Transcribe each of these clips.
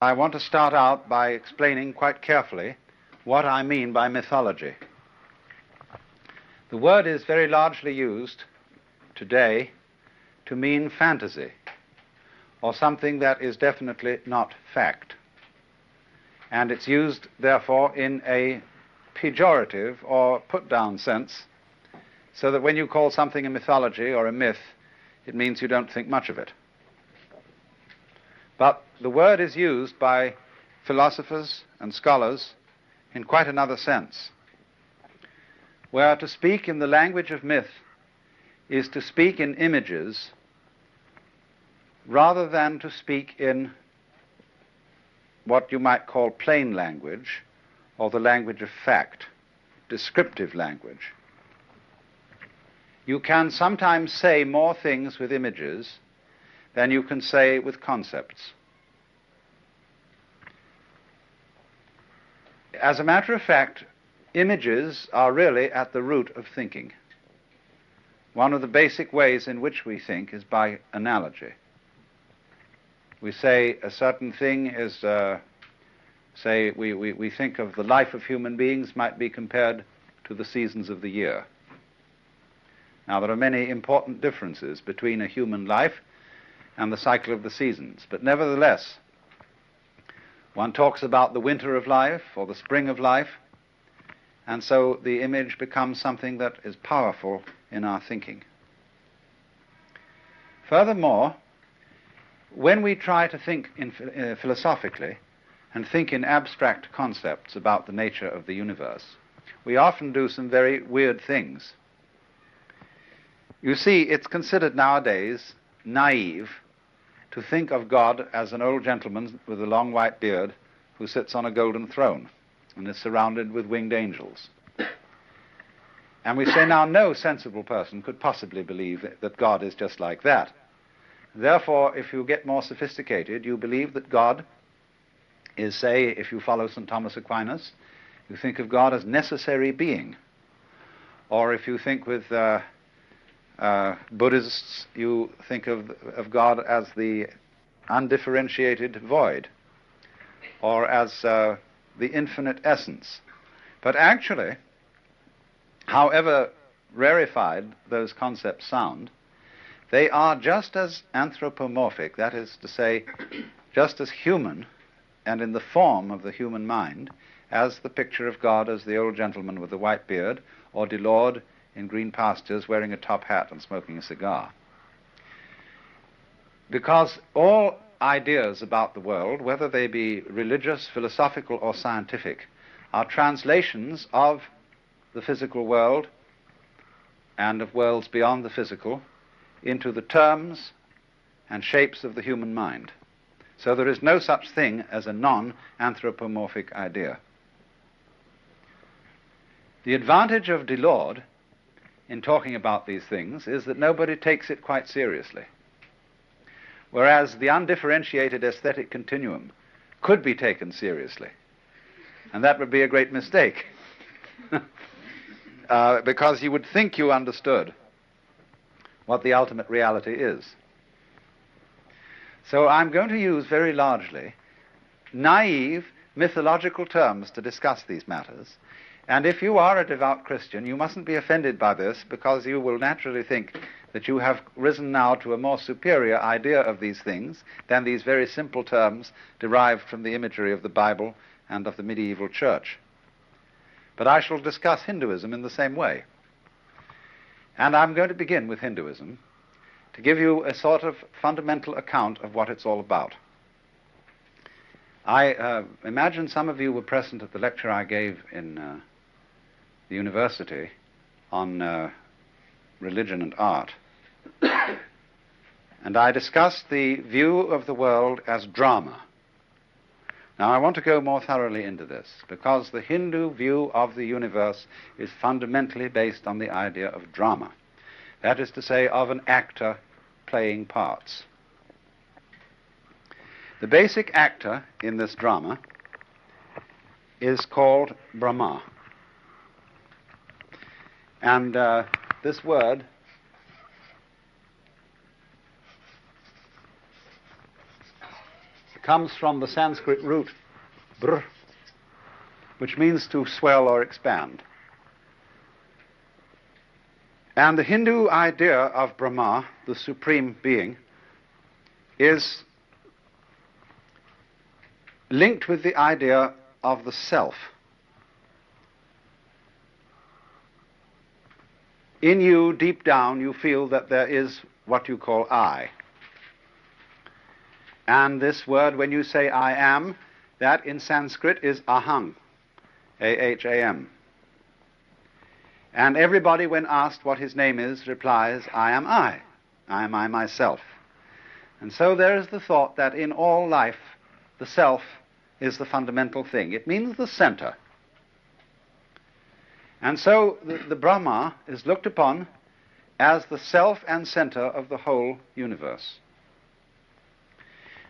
I want to start out by explaining quite carefully what I mean by mythology. The word is very largely used today to mean fantasy, or something that is definitely not fact. And it's used, therefore, in a pejorative or put-down sense, so that when you call something a mythology or a myth, it means you don't think much of it. But the word is used by philosophers and scholars in quite another sense, where to speak in the language of myth is to speak in images rather than to speak in what you might call plain language, or the language of fact, descriptive language. You can sometimes say more things with images than you can say with concepts. As a matter of fact, images are really at the root of thinking. One of the basic ways in which we think is by analogy. We say a certain thing is, say we think of the life of human beings might be compared to the seasons of the year. Now, there are many important differences between a human life and the cycle of the seasons, but nevertheless, one talks about the winter of life or the spring of life, and so the image becomes something that is powerful in our thinking. Furthermore, when we try to think philosophically and think in abstract concepts about the nature of the universe, we often do some very weird things. You see, it's considered nowadays naive to think of God as an old gentleman with a long white beard who sits on a golden throne and is surrounded with winged angels. And we say now no sensible person could possibly believe that God is just like that. Therefore, if you get more sophisticated, you believe that God is, say, if you follow St. Thomas Aquinas, you think of God as necessary being. Or if you think with Buddhists, you think of God as the undifferentiated void, or as the infinite essence. But actually, however rarefied those concepts sound, they are just as anthropomorphic, that is to say, just as human and in the form of the human mind as the picture of God as the old gentleman with the white beard, or Delord in green pastures wearing a top hat and smoking a cigar. Because all ideas about the world, whether they be religious, philosophical, or scientific, are translations of the physical world and of worlds beyond the physical into the terms and shapes of the human mind. So there is no such thing as a non-anthropomorphic idea. The advantage of Delord in talking about these things is that nobody takes it quite seriously. Whereas the undifferentiated aesthetic continuum could be taken seriously. And that would be a great mistake. Because you would think you understood what the ultimate reality is. So I'm going to use very largely naive mythological terms to discuss these matters. And if you are a devout Christian, you mustn't be offended by this, because you will naturally think that you have risen now to a more superior idea of these things than these very simple terms derived from the imagery of the Bible and of the medieval church. But I shall discuss Hinduism in the same way. And I'm going to begin with Hinduism to give you a sort of fundamental account of what it's all about. I imagine some of you were present at the lecture I gave in the university on religion and art. And I discussed the view of the world as drama. Now I want to go more thoroughly into this, because the Hindu view of the universe is fundamentally based on the idea of drama. That is to say, of an actor playing parts. The basic actor in this drama is called Brahma. And this word comes from the Sanskrit root br, which means to swell or expand. And the Hindu idea of Brahma, the supreme being, is linked with the idea of the self. In you, deep down, you feel that there is what you call I. And this word, when you say I am, that in Sanskrit is aham, A-H-A-M. And everybody, when asked what his name is, replies, I am I. I am I myself. And so there is the thought that in all life, the self is the fundamental thing. It means the center. And so the Brahma is looked upon as the self and center of the whole universe.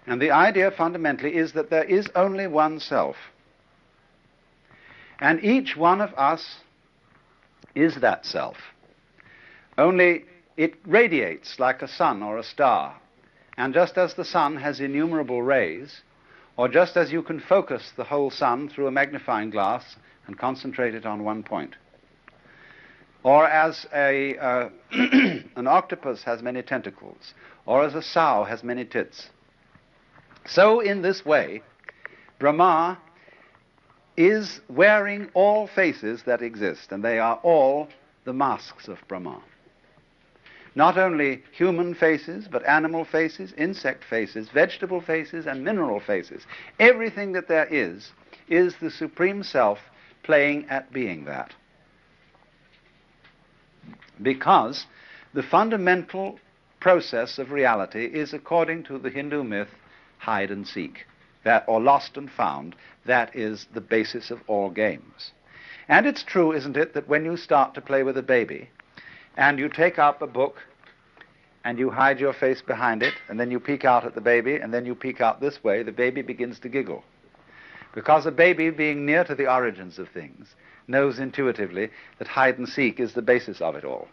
And the idea fundamentally is that there is only one self. And each one of us is that self. Only it radiates like a sun or a star. And just as the sun has innumerable rays, or just as you can focus the whole sun through a magnifying glass and concentrate it on one point, or as an octopus has many tentacles, or as a sow has many tits, so in this way, Brahma is wearing all faces that exist, and they are all the masks of Brahma. Not only human faces, but animal faces, insect faces, vegetable faces, and mineral faces. Everything that there is the Supreme Self playing at being that. Because the fundamental process of reality is, according to the Hindu myth, hide and seek, that, or lost and found. That is the basis of all games. And it's true, isn't it, that when you start to play with a baby, and you take up a book, and you hide your face behind it, and then you peek out at the baby, and then you peek out this way, the baby begins to giggle. Because a baby, being near to the origins of things, knows intuitively that hide and seek is the basis of it all.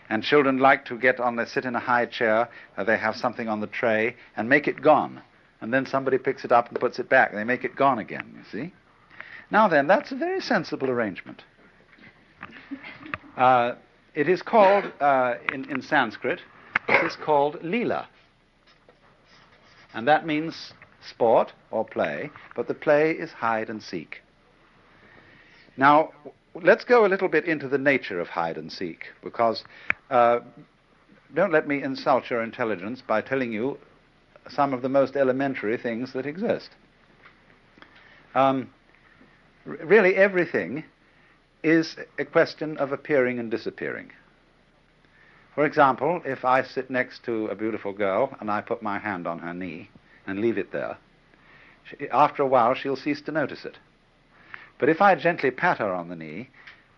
And children like to they sit in a high chair, or they have something on the tray, and make it gone. And then somebody picks it up and puts it back, and they make it gone again, you see. Now then, that's a very sensible arrangement. It is called, in Sanskrit, it is called Leela. And that means sport or play, but the play is hide and seek. Now, let's go a little bit into the nature of hide and seek, because don't let me insult your intelligence by telling you some of the most elementary things that exist. Really, everything is a question of appearing and disappearing. For example, if I sit next to a beautiful girl and I put my hand on her knee and leave it there, after a while she'll cease to notice it. But if I gently pat her on the knee,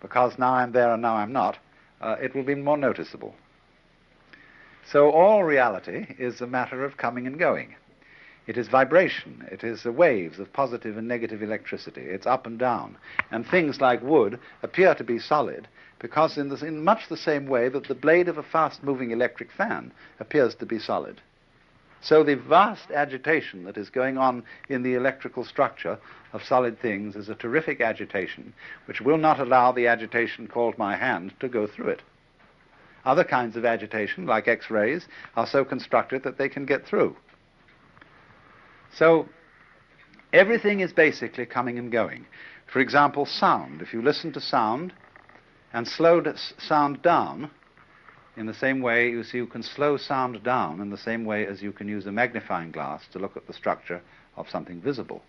because now I'm there and now I'm not, it will be more noticeable. So all reality is a matter of coming and going. It is vibration. It is the waves of positive and negative electricity. It's up and down. And things like wood appear to be solid because in much the same way that the blade of a fast-moving electric fan appears to be solid. So the vast agitation that is going on in the electrical structure of solid things is a terrific agitation which will not allow the agitation called my hand to go through it. Other kinds of agitation, like X-rays, are so constructed that they can get through. So everything is basically coming and going. For example, sound. If you listen to sound and slow sound down, in the same way, you see, you can slow sound down in the same way as you can use a magnifying glass to look at the structure of something visible.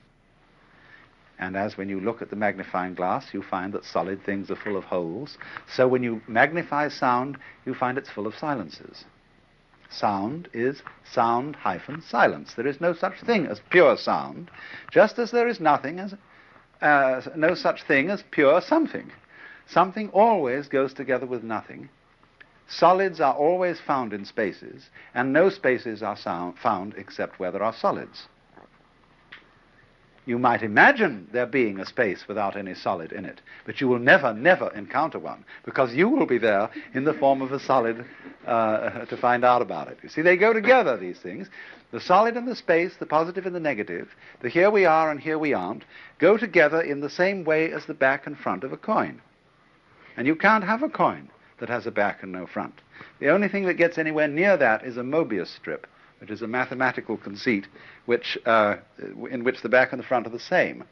And as when you look at the magnifying glass, you find that solid things are full of holes. So when you magnify sound, you find it's full of silences. Sound is sound-silence. There is no such thing as pure sound, just as there is no such thing as pure something. Something always goes together with nothing. Solids are always found in spaces, and no spaces are found except where there are solids. You might imagine there being a space without any solid in it, but you will never, never encounter one, because you will be there in the form of a solid to find out about it. You see, they go together, these things. The solid and the space, the positive and the negative, the here we are and here we aren't, go together in the same way as the back and front of a coin. And you can't have a coin that has a back and no front. The only thing that gets anywhere near that is a Mobius strip, which is a mathematical conceit in which the back and the front are the same.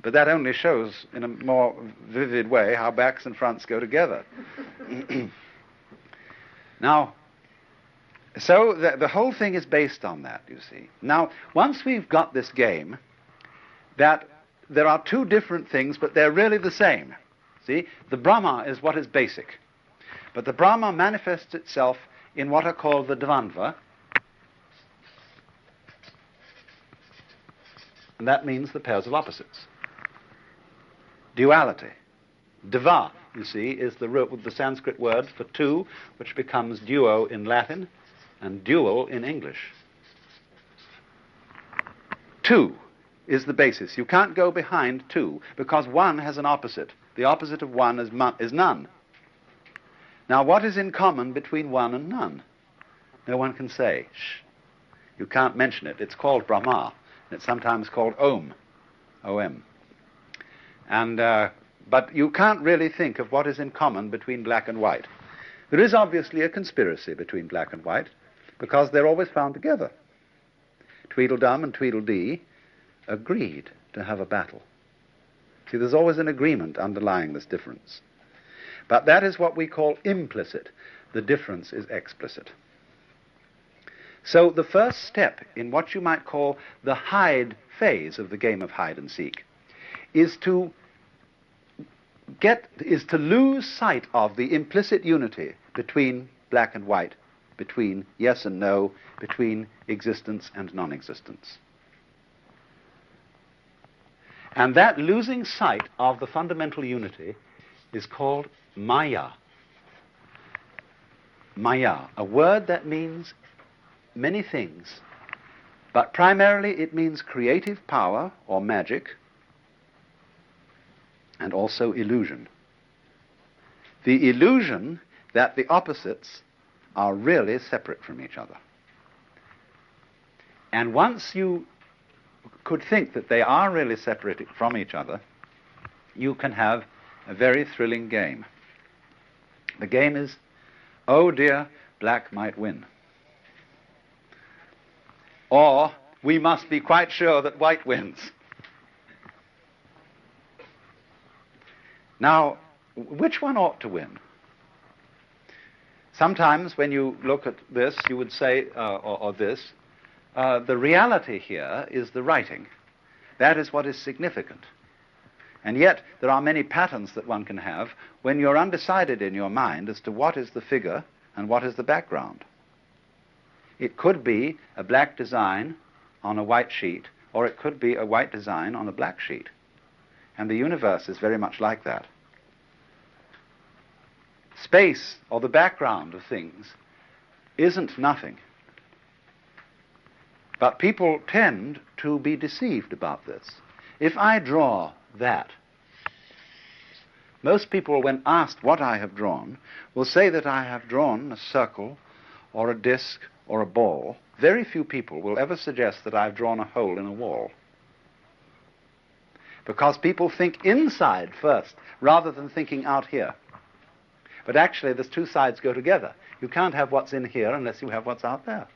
But that only shows in a more vivid way how backs and fronts go together. Now, so the whole thing is based on that, you see. Now, once we've got this game, that there are two different things, but they're really the same. See, the Brahma is what is basic. But the Brahma manifests itself in what are called the Dvandva, and that means the pairs of opposites. Duality. Dva, you see, is the Sanskrit word for two, which becomes duo in Latin and dual in English. Two is the basis. You can't go behind two, because one has an opposite. The opposite of one is none. Now, what is in common between one and none? No one can say. Shh. You can't mention it. It's called Brahma. It's sometimes called Om. O-M. And, but you can't really think of what is in common between black and white. There is obviously a conspiracy between black and white, because they're always found together. Tweedledum and Tweedledee agreed to have a battle. See, there's always an agreement underlying this difference. But that is what we call implicit. The difference is explicit. So the first step in what you might call the hide phase of the game of hide and seek is to lose sight of the implicit unity between black and white, between yes and no, between existence and non-existence. And that losing sight of the fundamental unity is called Maya. Maya, a word that means many things, but primarily it means creative power or magic, and also illusion. The illusion that the opposites are really separate from each other. And once you could think that they are really separated from each other, you can have a very thrilling game. The game is, oh dear, black might win. Or, we must be quite sure that white wins. Now, which one ought to win? Sometimes when you look at this, you would say, or this, the reality here is the writing. That is what is significant. And yet, there are many patterns that one can have when you're undecided in your mind as to what is the figure and what is the background. It could be a black design on a white sheet, or it could be a white design on a black sheet. And the universe is very much like that. Space, or the background of things, isn't nothing. But people tend to be deceived about this. If I draw that, most people, when asked what I have drawn, will say that I have drawn a circle, or a disc, or a ball. Very few people will ever suggest that I've drawn a hole in a wall. Because people think inside first, rather than thinking out here. But actually, the two sides go together. You can't have what's in here unless you have what's out there.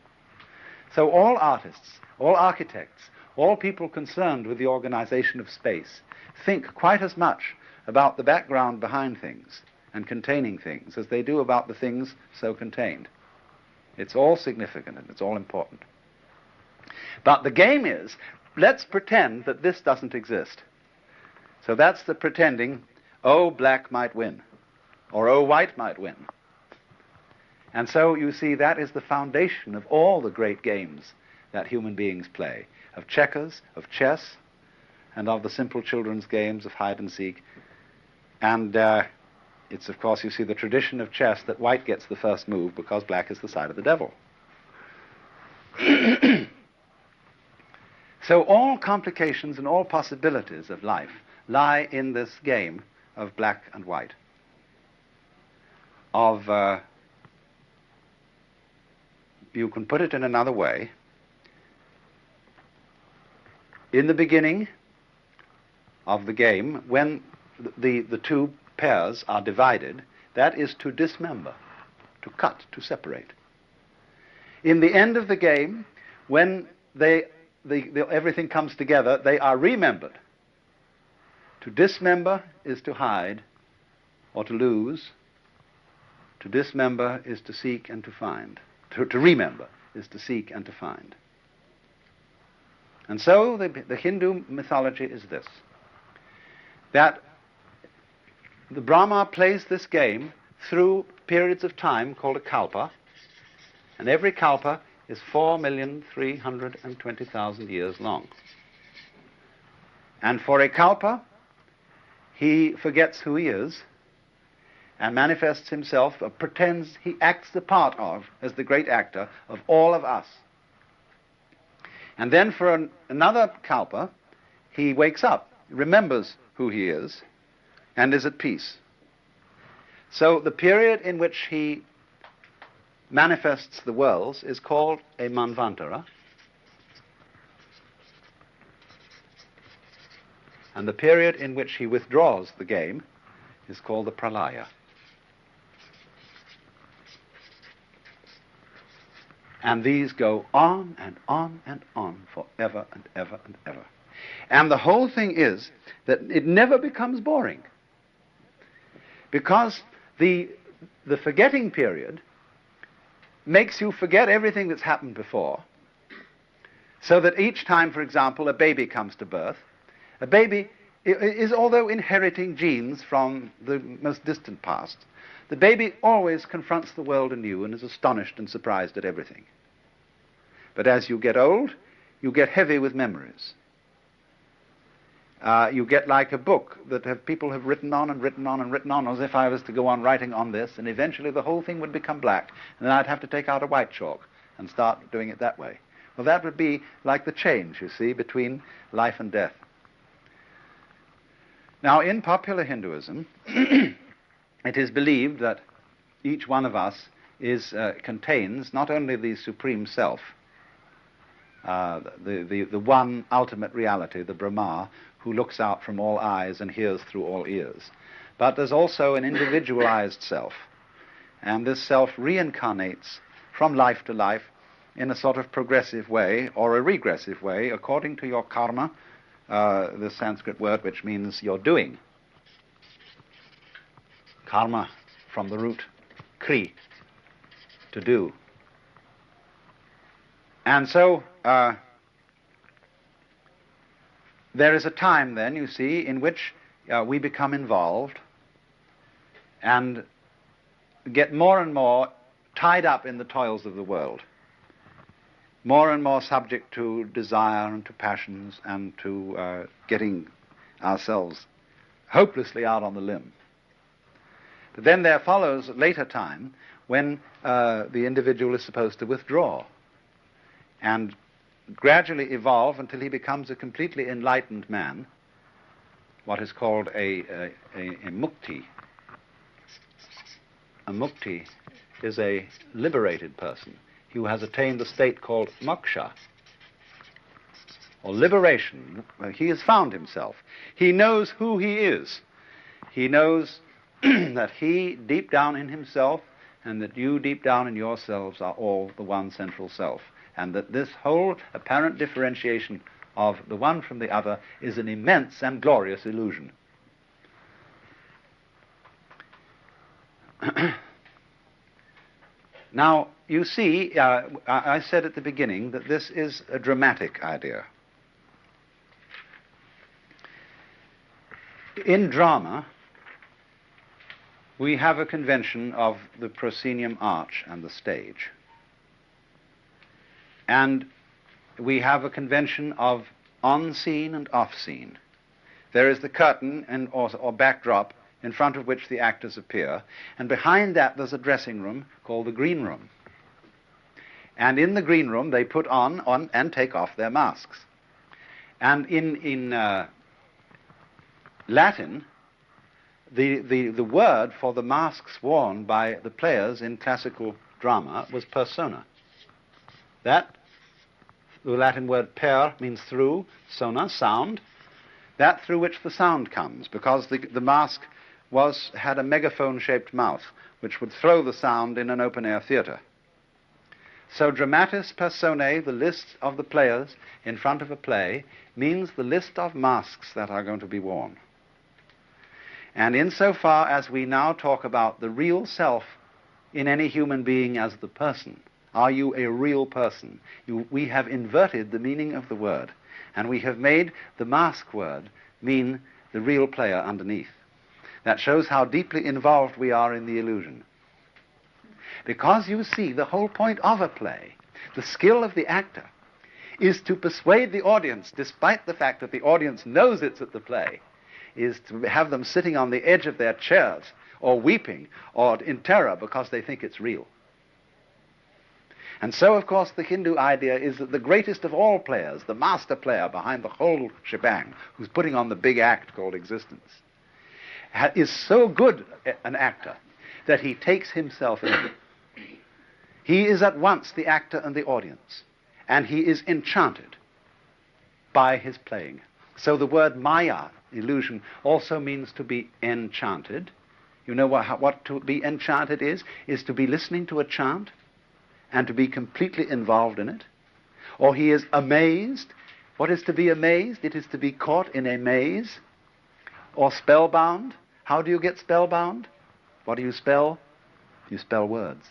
So all artists, all architects, all people concerned with the organization of space think quite as much about the background behind things and containing things as they do about the things so contained. It's all significant and it's all important. But the game is, let's pretend that this doesn't exist. So that's the pretending, oh, black might win, or oh, white might win. And so you see that is the foundation of all the great games that human beings play, of checkers, of chess, and of the simple children's games of hide and seek. And it's, of course, you see the tradition of chess that white gets the first move because black is the side of the devil. So all complications and all possibilities of life lie in this game of black and white, you can put it in another way. In the beginning of the game, when the two pairs are divided, that is to dismember, to cut, to separate. In the end of the game, when everything comes together, they are remembered. To dismember is to hide or to lose. To dismember is to seek and to find. To remember is to seek and to find. And so the Hindu mythology is this, that the Brahma plays this game through periods of time called a kalpa, and every kalpa is 4,320,000 years long. And for a kalpa, he forgets who he is and manifests himself, pretends he acts the part of, as the great actor, of all of us. And then for another kalpa, he wakes up, remembers who he is, and is at peace. So the period in which he manifests the worlds is called a manvantara, and the period in which he withdraws the game is called the pralaya. And these go on and on and on forever and ever and ever. And the whole thing is that it never becomes boring, because the forgetting period makes you forget everything that's happened before, so that each time, for example, a baby comes to birth, a baby is, although inheriting genes from the most distant past, the baby always confronts the world anew and is astonished and surprised at everything. But as you get old, you get heavy with memories. You get like a book that people have written on and written on and written on, as if I was to go on writing on this, and eventually the whole thing would become black, and then I'd have to take out a white chalk and start doing it that way. Well, that would be like the change, you see, between life and death. Now, in popular Hinduism, it is believed that each one of us contains not only the supreme self, the one ultimate reality, the Brahma, who looks out from all eyes and hears through all ears, but there's also an individualized self, and this self reincarnates from life to life in a sort of progressive way or a regressive way, according to your karma, the Sanskrit word which means your doing. Karma from the root kri, to do. And so there is a time then, you see, in which we become involved and get more and more tied up in the toils of the world, more and more subject to desire and to passions and to getting ourselves hopelessly out on the limb. But then there follows a later time when the individual is supposed to withdraw and gradually evolve until he becomes a completely enlightened man, what is called a mukti. A mukti is a liberated person who has attained the state called moksha, or liberation. He has found himself. He knows who he is. He knows that he deep down in himself and that you deep down in yourselves are all the one central self, and that this whole apparent differentiation of the one from the other is an immense and glorious illusion. Now, you see, I said at the beginning that this is a dramatic idea. In drama, we have a convention of the proscenium arch and the stage. And we have a convention of on-scene and off-scene. There is the curtain or backdrop in front of which the actors appear, and behind that there's a dressing room called the green room. And in the green room they put on and take off their masks. And in Latin, the word for the masks worn by the players in classical drama was persona. That, the Latin word per means through, sona, sound, that through which the sound comes, because the mask had a megaphone-shaped mouth, which would throw the sound in an open-air theatre. So dramatis personae, the list of the players in front of a play, means the list of masks that are going to be worn. And insofar as we now talk about the real self in any human being as the person, are you a real person? We have inverted the meaning of the word, and we have made the mask word mean the real player underneath. That shows how deeply involved we are in the illusion. Because you see, the whole point of a play, the skill of the actor, is to persuade the audience, despite the fact that the audience knows it's at the play, is to have them sitting on the edge of their chairs, or weeping, or in terror because they think it's real. And so, of course, the Hindu idea is that the greatest of all players, the master player behind the whole shebang, who's putting on the big act called existence, is so good an actor that he takes himself in. He is at once the actor and the audience, and he is enchanted by his playing. So the word maya, illusion, also means to be enchanted. You know what to be enchanted is to be listening to a chant and to be completely involved in it. Or he is amazed. What is to be amazed? It is to be caught in a maze. Or spellbound. How do you get spellbound? What do you spell? You spell words.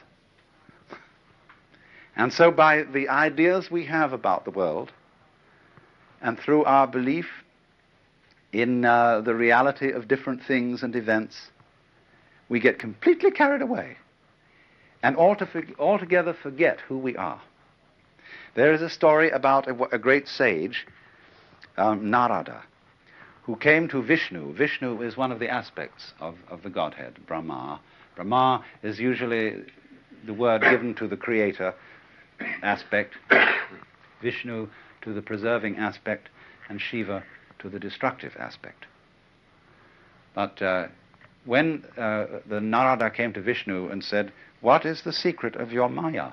And so by the ideas we have about the world, and through our belief in the reality of different things and events, we get completely carried away and altogether forget who we are. There is a story about a great sage, Narada, who came to Vishnu. Vishnu is one of the aspects of the Godhead, Brahma. Brahma is usually the word given to the creator aspect, Vishnu to the preserving aspect, and Shiva to the destructive aspect. But when the Narada came to Vishnu and said, "What is the secret of your Maya?"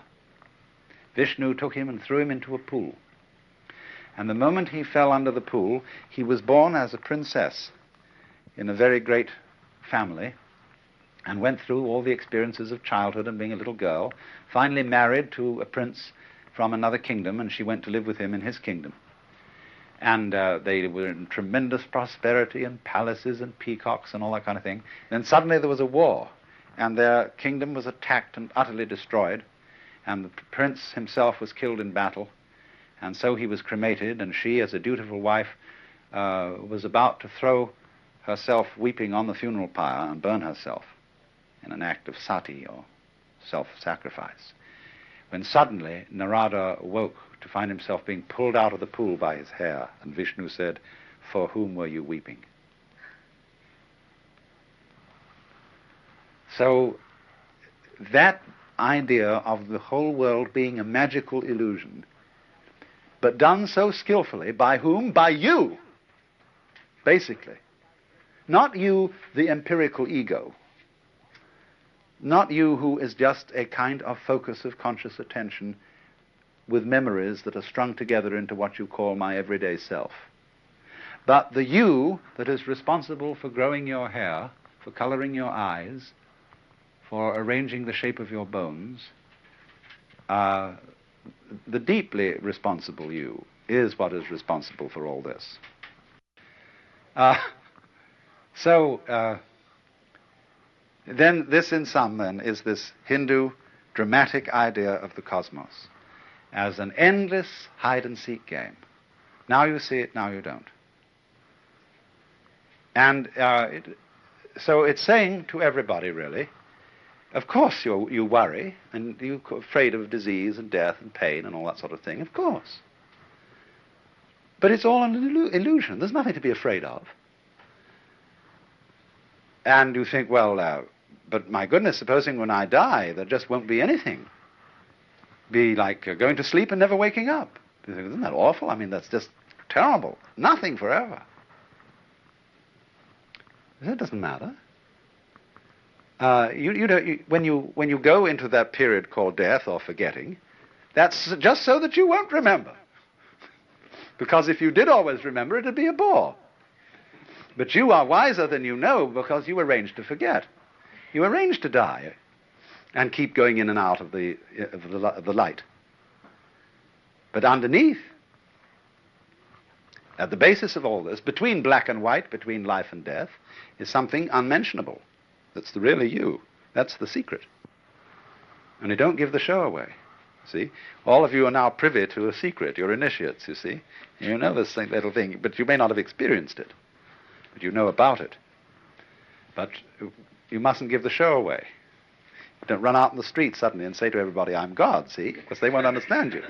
Vishnu took him and threw him into a pool. And the moment he fell under the pool, he was born as a princess in a very great family, and went through all the experiences of childhood and being a little girl, finally married to a prince from another kingdom, and she went to live with him in his kingdom. And they were in tremendous prosperity and palaces and peacocks and all that kind of thing. Then suddenly there was a war, and their kingdom was attacked and utterly destroyed, and the prince himself was killed in battle, and so he was cremated, and she, as a dutiful wife, was about to throw herself weeping on the funeral pyre and burn herself in an act of sati, or self-sacrifice, when suddenly Narada awoke to find himself being pulled out of the pool by his hair, and Vishnu said, "For whom were you weeping?" So that idea of the whole world being a magical illusion, but done so skillfully, by whom? By you, basically. Not you, the empirical ego. Not you who is just a kind of focus of conscious attention with memories that are strung together into what you call my everyday self. But the you that is responsible for growing your hair, for coloring your eyes, for arranging the shape of your bones, the deeply responsible you is what is responsible for all this. Then this in sum then is this Hindu dramatic idea of the cosmos as an endless hide-and-seek game. Now you see it, now you don't. And so it's saying to everybody, really, of course you worry, and you're afraid of disease and death and pain and all that sort of thing, of course. But it's all an illusion. There's nothing to be afraid of. And you think, well, but my goodness, supposing when I die, there just won't be anything. Be like going to sleep and never waking up. You think, isn't that awful? I mean, that's just terrible. Nothing forever. That doesn't matter. When you go into that period called death or forgetting, that's just so that you won't remember. Because if you did always remember, it'd be a bore. But you are wiser than you know because you arrange to forget. You arrange to die and keep going in and out of the light. But underneath, at the basis of all this, between black and white, between life and death, is something unmentionable. That's the really you. That's the secret. And you don't give the show away. See? All of you are now privy to a secret. You're initiates, you see. You know this little thing, but you may not have experienced it. But you know about it. But you mustn't give the show away. Don't run out in the street suddenly and say to everybody, I'm God, see? Because they won't understand you.